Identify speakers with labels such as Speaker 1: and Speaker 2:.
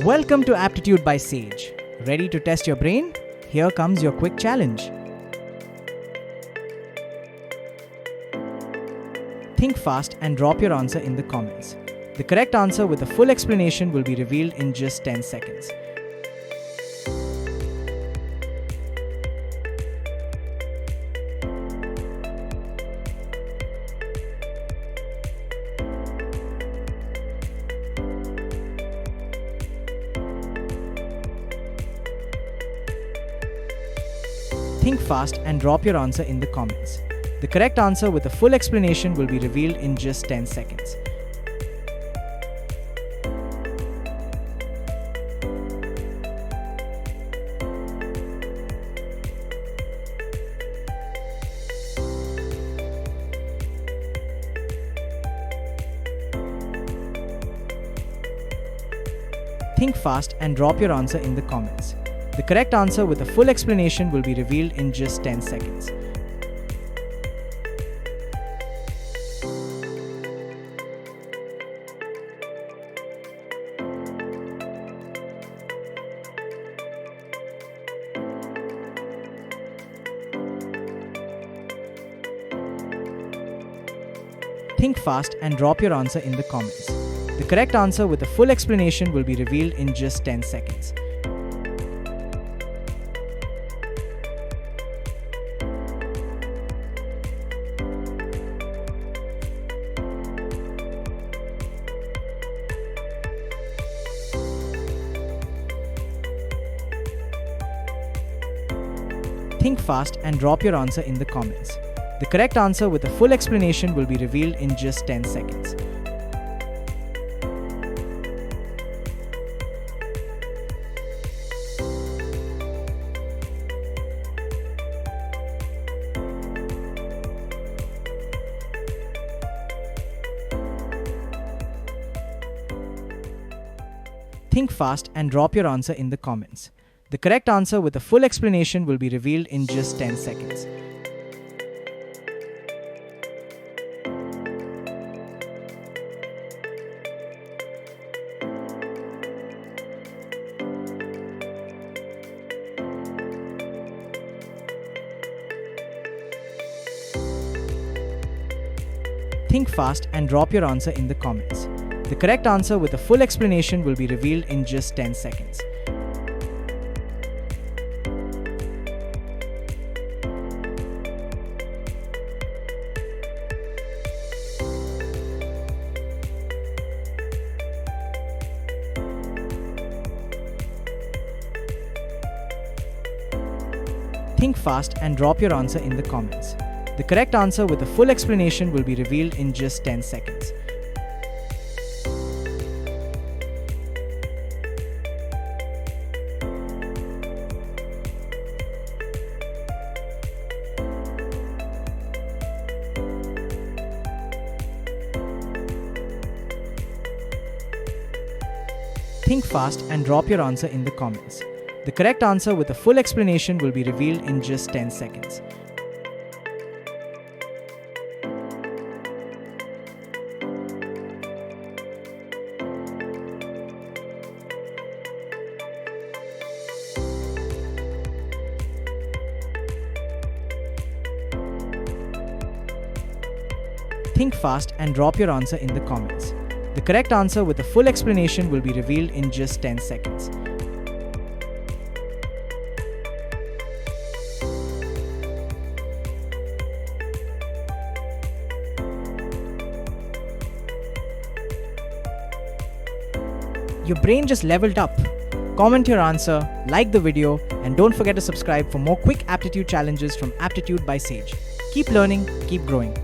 Speaker 1: Welcome to Aptitude by Sage. Ready to test your brain? Here comes your quick challenge. Think fast and drop your answer in the comments. The correct answer with a full explanation will be revealed in just 10 seconds. Think fast and drop your answer in the comments. The correct answer with a full explanation will be revealed in just 10 seconds. Think fast and drop your answer in the comments. The correct answer with a full explanation will be revealed in just 10 seconds. Think fast and drop your answer in the comments. The correct answer with a full explanation will be revealed in just 10 seconds. Think fast and drop your answer in the comments. The correct answer with a full explanation will be revealed in just 10 seconds. Think fast and drop your answer in the comments. The correct answer with a full explanation will be revealed in just 10 seconds. Think fast and drop your answer in the comments. The correct answer with a full explanation will be revealed in just 10 seconds. Think fast and drop your answer in the comments. The correct answer with a full explanation will be revealed in just 10 seconds. Think fast and drop your answer in the comments. The correct answer with a full explanation will be revealed in just 10 seconds. Think fast and drop your answer in the comments. The correct answer with a full explanation will be revealed in just 10 seconds. Your brain just leveled up. Comment your answer, like the video, and don't forget to subscribe for more quick aptitude challenges from Aptitude by Sage. Keep learning, keep growing.